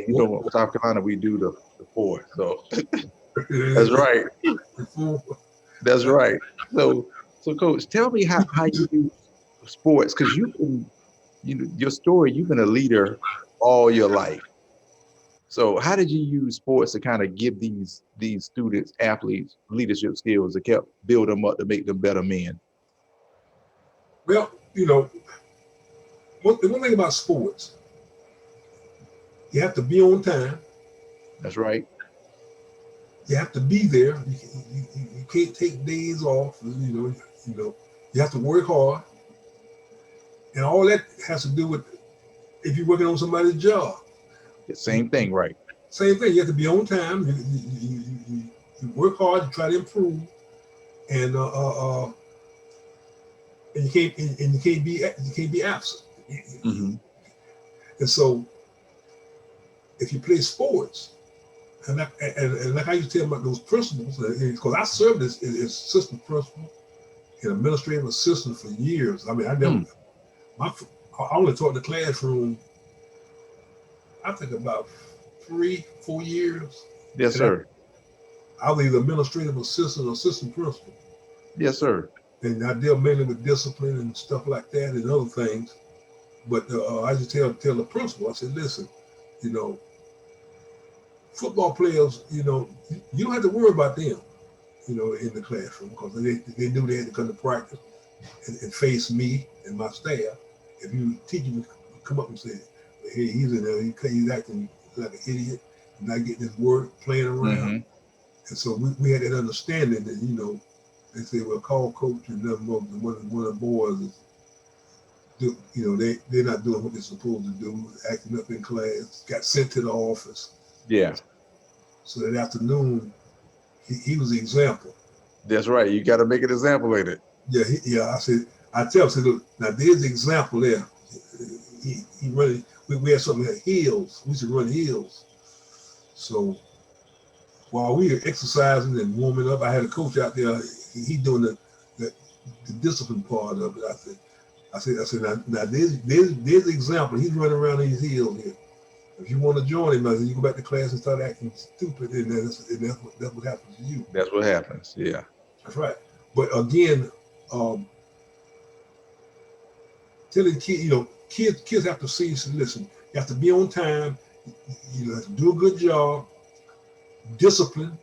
you know, South Carolina, we do the four. So that's right. That's right. So, so coach, tell me how you use sports because you've been, you know, your story. You've been a leader all your life. So, how did you use sports to kind of give these students, athletes, leadership skills to help build them up to make them better men? Well, one thing about sports, you have to be on time. That's right. You have to be there. You can't take days off. You have to work hard, and all that has to do with if you're working on somebody's job. The same thing, right? Same thing. You have to be on time. You work hard. You try to improve, and you can't be absent. Hmm. And so, if you play sports, and like I used to tell about those principals, because I served as assistant principal and administrative assistant for years. I mean, I only taught the classroom, I think about 3-4 years. Yes, And sir. I was either administrative assistant or assistant principal. Yes, sir. And I dealt mainly with discipline and stuff like that and other things. But I just tell the principal, I said, listen, you know, football players, you don't have to worry about them, in the classroom because they knew they had to come to practice and face me and my staff. If you teacher would come up and say, hey, he's in there, he's acting like an idiot, not getting his work, playing around. Hmm. And so we had that understanding that, they say, well, call coach and one of the boys is they're not doing what they're supposed to do, acting up in class, got sent to the office. Yeah, So that afternoon, he was the example. that's right. You got to make an example in it. Yeah. I tell him, I said, look, now there's the example there. He running. We had something like heels. We used to run heels. So while we were exercising and warming up, I had a coach out there. He doing the discipline part of it. I said, now there's the example. He's running around these heels here. If you want to join him, I said, you go back to class and start acting stupid, and that's what happens to you. That's what happens. Yeah. That's right. But again, telling kids have to see, listen, you have to be on time, you have to do a good job, discipline.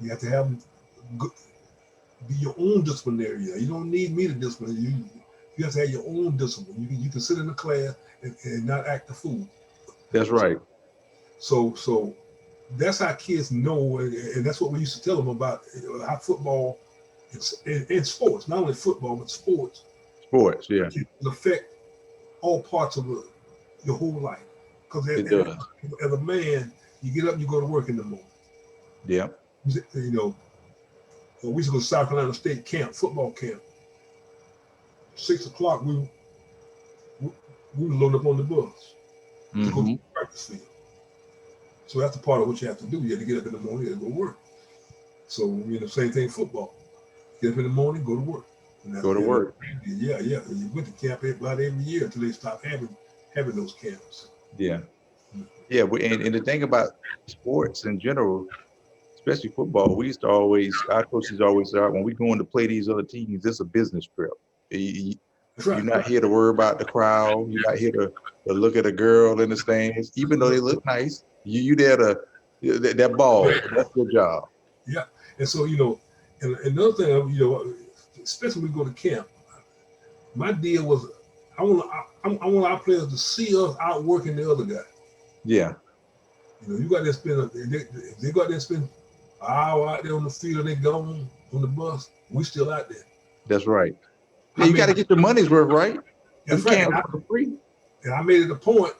You have to have good, be your own disciplinarian. You don't need me to discipline you. You have to have your own discipline. You can sit in the class and not act a fool. That's right. So that's how kids know, and that's what we used to tell them about how football and sports, not only football but sports. Sports, yeah. Can affect all parts of your whole life. Because as a man, you get up and you go to work in the morning. Yeah. We used to go to South Carolina State camp, football camp. 6 o'clock, we would load up on the bus to go to the practice field. So that's the part of what you have to do. You have to get up in the morning, you have to go work. So, same thing football. Get up in the morning, go to work. Go to work. Yeah. You went to camp about every year until they stopped having those camps. Yeah. Yeah. And the thing about sports in general, especially football, our coaches always say, when we going to play these other teams, it's a business trip. You're not here to worry about the crowd. You're not here to look at a girl in the stands, even though they look nice. You there to that ball. That's your job. Yeah, and so and another thing, especially when we go to camp, my deal was I want our players to see us outworking the other guy. Yeah. You got to spend if they got there spend an hour out there on the field and they gone on the bus, we still out there. That's right. You got to get your money's worth, right? That's right. For free. And I made it a point.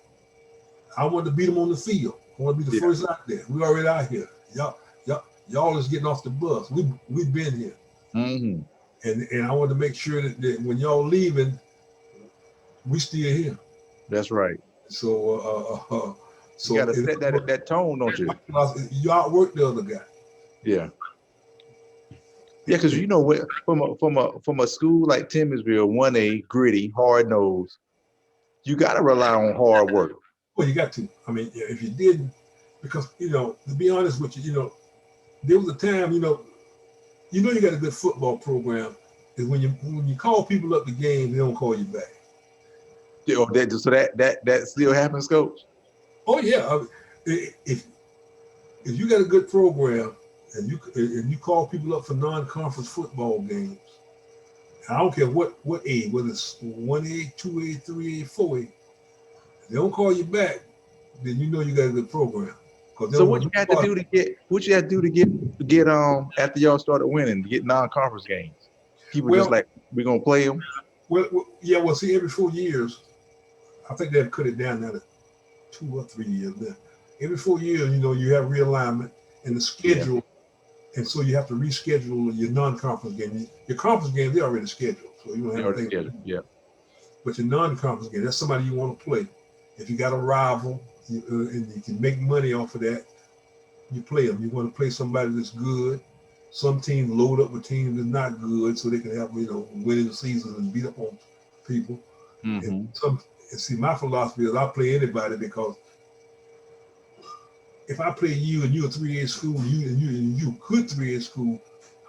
I wanted to beat them on the field. I want to be the first out there. We already out here. Y'all is getting off the bus. We've been here. Mm-hmm. And I wanted to make sure that when y'all leaving, we still here. That's right. So you got to set that tone, don't you? You outwork the other guy. Yeah. Yeah, because from a school like Timmonsville, 1A, gritty, hard nosed, you got to rely on hard work. Well, you got to. I mean, if you didn't, because to be honest with you, there was a time, you got a good football program is when you call people up the game, they don't call you back. So that still happens, Coach. Oh yeah, if you got a good program and you call people up for non-conference football games, I don't care what age, whether it's 1A, 2A, 3A, 4A, they don't call you back, then you got a good program. So what you had to do to get after y'all started winning to get non-conference games? People just like, we're gonna play them. Well, see, every 4 years, I think they've cut it down now to 2 or 3 years now. Every 4 years, you have realignment and the schedule, and so you have to reschedule your non-conference game. Your conference game, they're already scheduled, so you don't have to think. Yeah. But your non-conference game, that's somebody you want to play. If you got a rival and you can make money off of that, you play them. You want to play somebody that's good. Some teams load up with teams that's not good, so they can have winning the season and beat up on people. Mm-hmm. And see, my philosophy is I'll play anybody, because if I play you and you're a 3A school, and you good 3A school,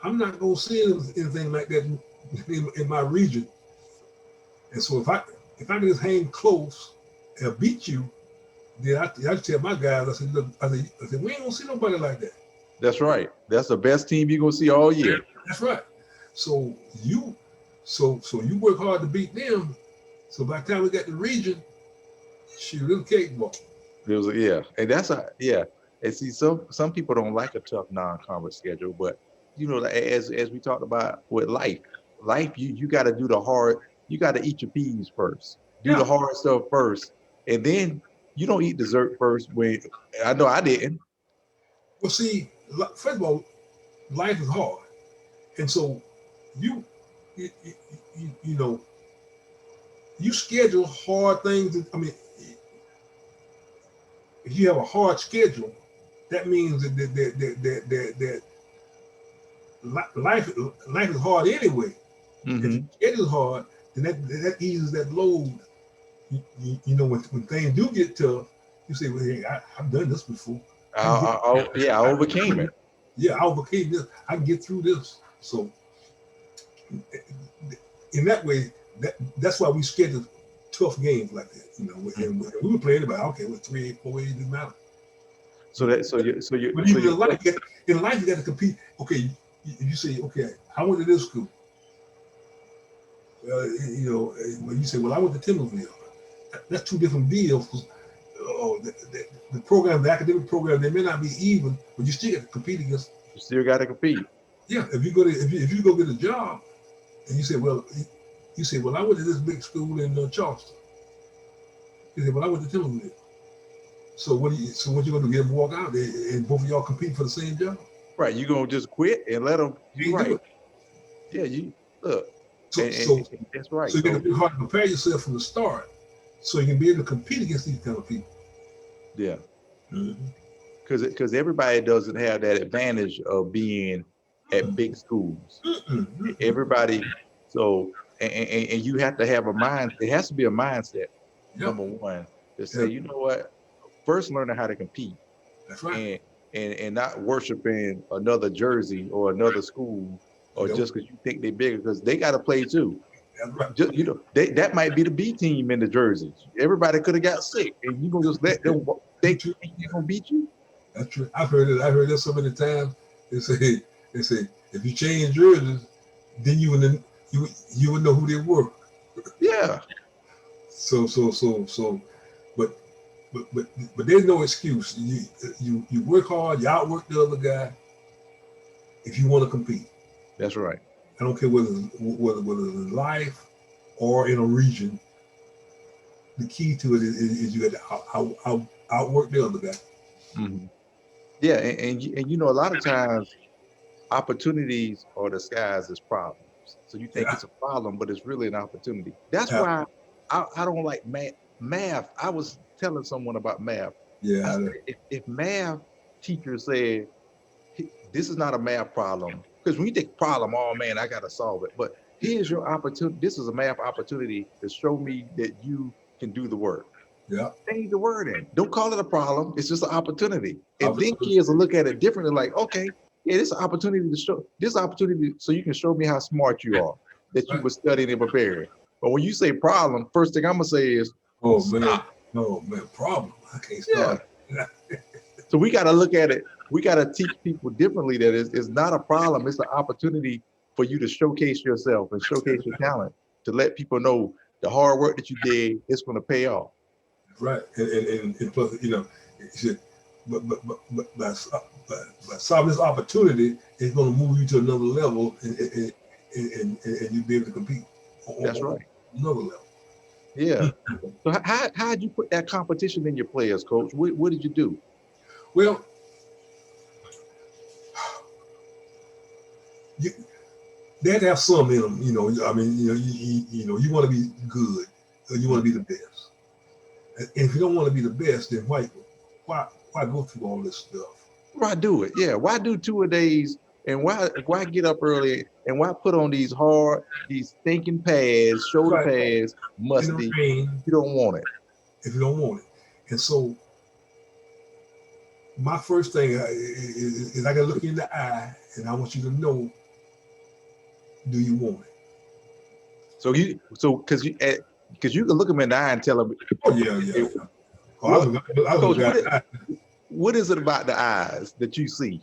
I'm not gonna see anything like that in my region. And so if I can just hang close and beat you, then I tell my guys, I said, look, I said, we ain't gonna see nobody like that. That's right. That's the best team you're gonna see all year. That's right. So you work hard to beat them. So by the time we got the region, shoot, it's a cakewalk. And that's And see, some people don't like a tough non-conference schedule, but as we talked about with life, you got to do the hard. You got to eat your peas first. Do the hard stuff first, and then you don't eat dessert first. When I know I didn't. Well, see, first of all, life is hard, and so you schedule hard things. I mean, if you have a hard schedule, that means that life is hard anyway. Mm-hmm. If your schedule is hard, then that eases that load. When things do get tough, you say, well, hey, I've done this before. I overcame it. Yeah, I overcame this. I can get through this. So in that way, that's why we schedule tough games like that. And we were playing about, okay, with 3, 4, 8, it didn't matter. In life, you got to compete. Okay, you say, okay, I went to this school. When you say, well, I went to Timmonsville. That's two different deals. The program, the academic program, they may not be even, but you still got to compete against. You still got to compete. Yeah, if you go get a job, and you say, well, I went to this big school in Charleston. You say, well, I went to Timmonsville. So what you gonna do? Get them walk out there and both of y'all compete for the same job? Right, you gonna just quit and let them? Right. Yeah, you look. So that's right. So you got to be hard to prepare yourself from the start, so you can be able to compete against these kind of people. Yeah. Mm-hmm. Because everybody doesn't have that advantage of being at big schools. Mm-hmm. Everybody. So and you have to have a mind. It has to be a mindset. Yep. Number one, to say, you know what. First, learning how to compete. That's right. And not worshiping another jersey or another school, or just because you think they're bigger, because they got to play too. That's right. Just, that might be the B team in the jerseys. Everybody could have got sick, and you gonna just let them think they're gonna beat you. That's true. I've heard it. I heard that so many times. They say if you change jerseys, then you would know who they were. Yeah. So. But there's no excuse. You work hard, you outwork the other guy if you want to compete. That's right. I don't care whether in life or in a region. The key to it is you got to outwork the other guy. Mm-hmm. Yeah, and a lot of times opportunities are disguised as problems. So you think it's a problem, but it's really an opportunity. That's why I don't like math. I was telling someone about math. Yeah. If math teachers said, this is not a math problem, because when you think problem, oh man, I got to solve it. But here's your opportunity. This is a math opportunity to show me that you can do the work. Yeah. Change the wording. Don't call it a problem. It's just an opportunity. And then kids will look at it differently, like, okay, yeah, this is an opportunity to show this opportunity so you can show me how smart you are, that you Right. were studying and preparing. But when you say problem, first thing I'm gonna say is Oh man, stop. no man, problem. I can't Yeah. start. So we gotta look at it, we gotta teach people differently that it's not a problem, it's an opportunity for you to showcase yourself and showcase your talent, to let people know the hard work that you did is gonna pay off. Right. And plus, you know, it should, but by solving this opportunity, it's going to move you to another level, and you be able to compete That's on right. another level. Yeah. So how'd you put that competition in your players, coach? What did you do? Well, you, they have to have some in them. You know, I mean, you know, you want to be good, or you want to be the best. And if you don't want to be the best, then why go through all this stuff? Why do it? Yeah. Why do 2-a-days, and why get up early, and why put on these thinking pads, shoulder Right. pads, In the musty? rain, You don't want it. if you don't want it. And so my first thing is I got to look you in the eye, and I want you to know, do you want it? Because you can look them in the eye and tell them, Oh yeah. Oh, what, I was coach, a guy. what is it about the eyes that you see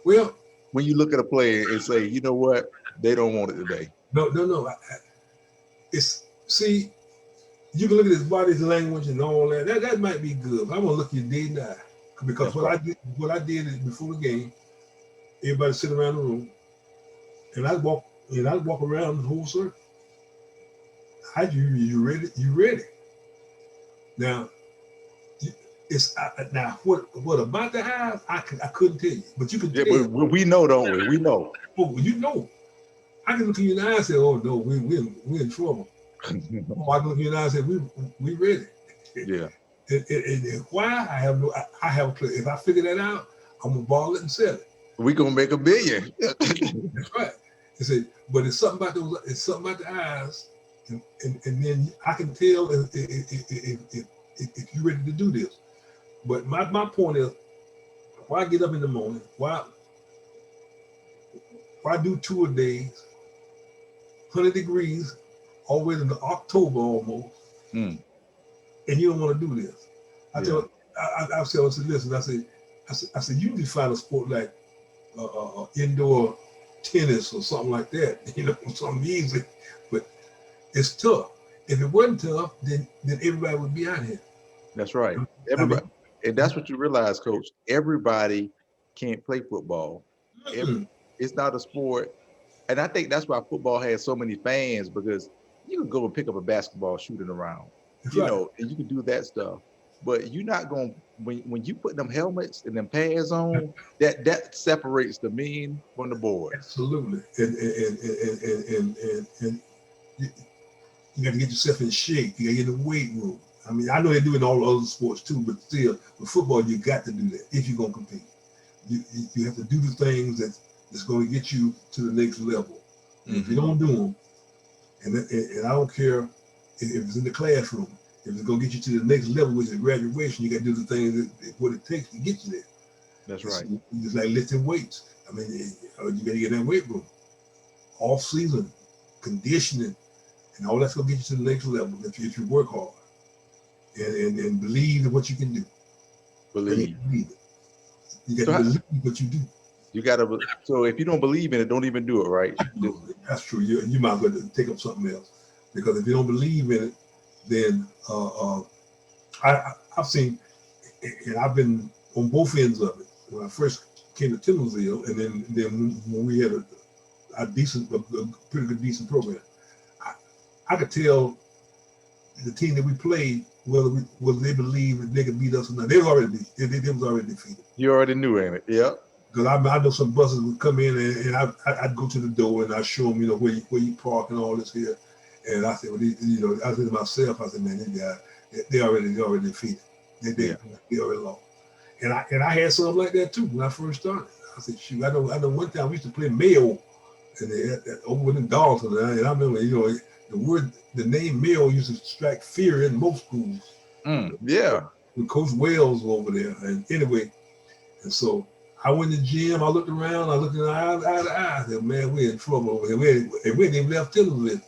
Well, when you look at a player and say, you know what, they don't want it today? no. It's see, you can look at his body language and all that. That might be good. But I'm gonna look you dead in the eye, because That's right. what I did is before the game, everybody sit around the room, and I walk around the whole circle. You ready? You ready? Now, it's now what about the eyes? I couldn't tell you, but you can Yeah, tell. but we know, don't we? We know. Oh, you know, I can look you in the eye and say, "Oh no, we in trouble." Oh, I can look you in the eye and say, "We ready." Yeah. And why I have a clue. If I figure that out, I'm gonna ball it and sell it. We gonna make $1 billion. That's right. It said, but it's something about those. It's something about the eyes, and then I can tell if you're ready to do this. But my point is, why get up in the morning? Why do 2-a-days, 100 degrees, all the way into October almost, and you don't want to do this? I said, listen, I said, you need to find a sport like indoor tennis or something like that, you know, something easy. But it's tough. If it wasn't tough, then everybody would be out here. That's right. Everybody, and that's what you realize, coach. Everybody can't play football. It's not a sport. And I think that's why football has so many fans, because you can go and pick up a basketball shooting around, know, and you can do that stuff. But you're not going, when you put them helmets and them pads on, that separates the men from the boys. Absolutely. And you got to get yourself in shape. You got to get in the weight room. I mean, I know they do it in all other sports too, but still, with football, you got to do that if you're going to compete. You have to do the things that's going to get you to the next level. And if you don't do them, and I don't care if it's in the classroom, if it's going to get you to the next level, which is graduation, you got to do the things what it takes to get you there. That's right. It's like lifting weights. I mean, you got to get in that weight room. Off season, conditioning, and all that's going to get you to the next level if you work hard and believe in what you can do. Believe it. You got to believe what you do. You got to. So if you don't believe in it, don't even do it, right? That's true. You might as well take up something else, because if you don't believe in it, then I've seen, and I've been on both ends of it. When I first came to Timmonsville, and then when we had a pretty good decent program, I could tell the team that we played whether they believe that they could beat us or not. They was already defeated. You already knew, ain't it? Yeah. Because I know some buses would come in, and I'd go to the door and I'd show them, where you park and all this here. And I said, well, I said to myself, I said, man, these guys, they already defeated. They already lost. And I had something like that too when I first started. I said, shoot, I know one time we used to play Mayo, and over in Dalton, and I remember, the name Mayo used to strike fear in most schools. Yeah. With Coach Wells over there. And anyway, and so I went to the gym. I looked around. I looked in the eye to eye. I said, man, we're in trouble over here. We hadn't even left Timmonsville.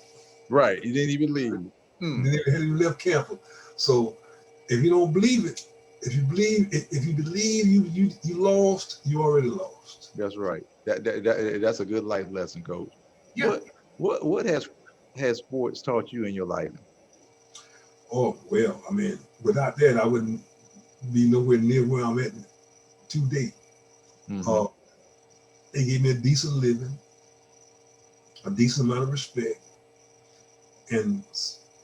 Right. You didn't even leave. We hadn't even left campus. So if you don't believe it, if you believe you lost, you already lost. That's right. That's a good life lesson, Coach. Yeah. What has sports taught you in your life? Oh, well, I mean, without that, I wouldn't be nowhere near where I'm at today. They gave me a decent living, a decent amount of respect, and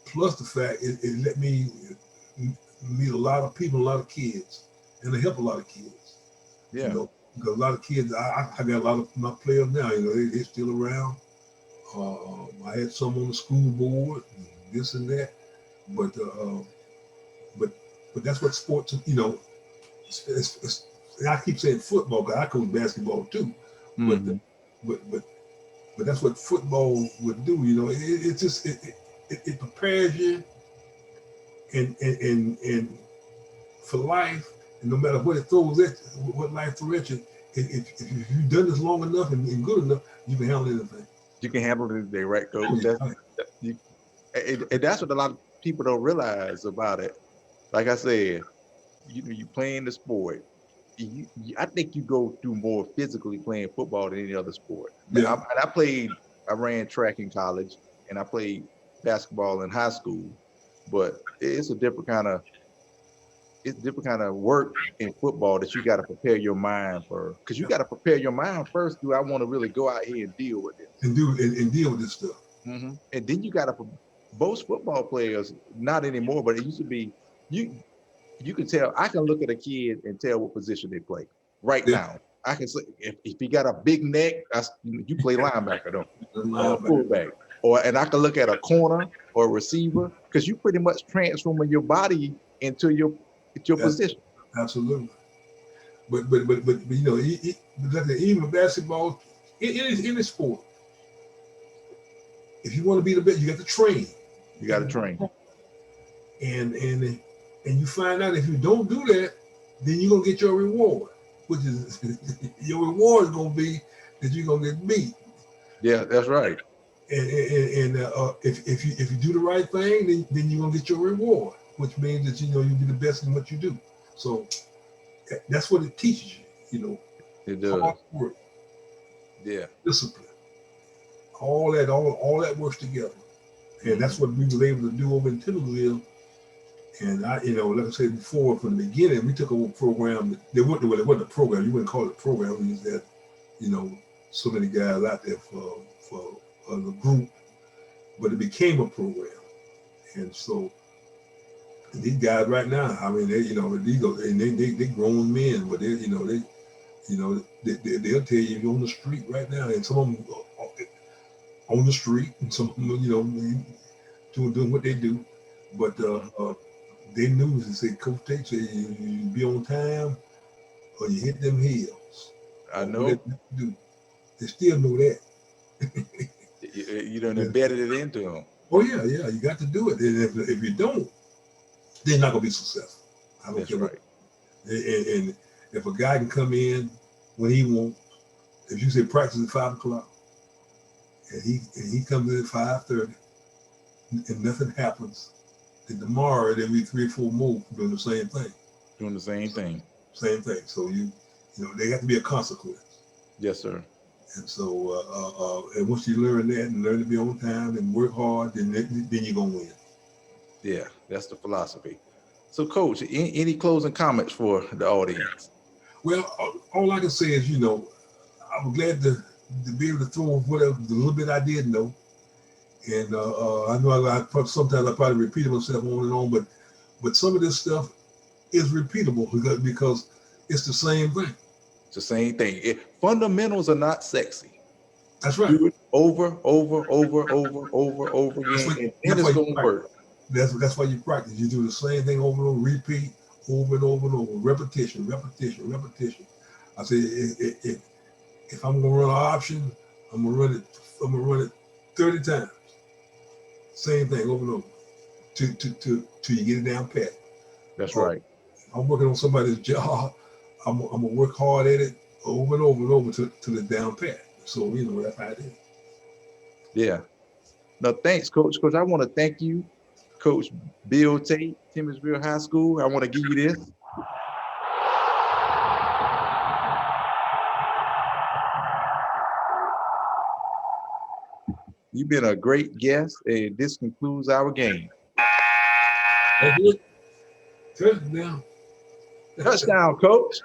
plus the fact it let me meet a lot of people, a lot of kids, and to help a lot of kids. Yeah. You know, because a lot of kids, I got a lot of my players now, you know, they're still around. I had some on the school board, and this and that, but that's what sports, you know, I keep saying football because I coach basketball too, but that's what football would do, you know. It prepares you and for life, and no matter what it throws at you, what life throws at you, if you've done this long enough and good enough, you can handle anything. You can handle anything, right, Coach? And that's what a lot of people don't realize about it. Like I said, you playing the sport. I think you go through more physically playing football than any other sport. Yeah. I ran track in college, and I played basketball in high school, but it's a different kind of work in football that you got to prepare your mind for, because you got to prepare your mind first. Do I want to really go out here and deal with it and deal with this stuff? And then you got to, most football players, not anymore, but it used to be, you can tell. I can look at a kid and tell what position they play right now. I can say if he got a big neck, you play linebacker, though, fullback, and I can look at a corner or a receiver, because you pretty much transforming your body into your position. Absolutely. But you know, even basketball, any sport, if you want to be the best, you got to train. You got to train. And you find out if you don't do that, then you're gonna get your reward, which is your reward is gonna be that you're gonna get beat. Yeah, that's right. And if you do the right thing, then you're gonna get your reward, which means that you be the best in what you do. So that's what it teaches you. You know, it does. Hard work, discipline, all that works together, and that's what we were able to do over in Timmonsville. And like I said before, from the beginning, we took a program. It wasn't a program. You wouldn't call it a program. We just had, so many guys out there for the group, but it became a program. And so these guys right now, I mean, they grown men, but they'll tell you on the street right now, and some of them on the street, and some of them, doing what they do, but they knew, they said, Coach Tate said, you be on time or you hit them heels. I know. They still know that. You done embedded it into them. Oh yeah, you got to do it. And if you don't, they're not gonna be successful. That's right. And if a guy can come in when he wants, if you say practice at 5 o'clock, and he comes in at 5:30, and nothing happens, then tomorrow there'll be 3 or 4 more doing the same thing. Same thing. So they have to be a consequence. Yes, sir. And so, and once you learn that and learn to be on time and work hard, then you're gonna win. Yeah, that's the philosophy. So, Coach, any closing comments for the audience? Well, all I can say is, I'm glad to be able to throw whatever the little bit I did know. And I know sometimes I probably repeated myself on and on, but some of this stuff is repeatable because it's the same thing. It's the same thing. Fundamentals are not sexy. That's right. Do it over again, and it's going to work. That's why you practice. You do the same thing over and over, repeat over and over and over, repetition. I say if I'm gonna run an option, I'm gonna run it 30 times. Same thing over and over till you get it down pat. That's right. I'm working on somebody's job. I'm gonna work hard at it over and over and over to the down pat. So that's how it is. Yeah. No, thanks, Coach. Coach, I want to thank you, Coach Bill Tate, Timmonsville High School. I want to give you this. You've been a great guest, and this concludes our game. That's it. Touchdown. Touchdown, Coach.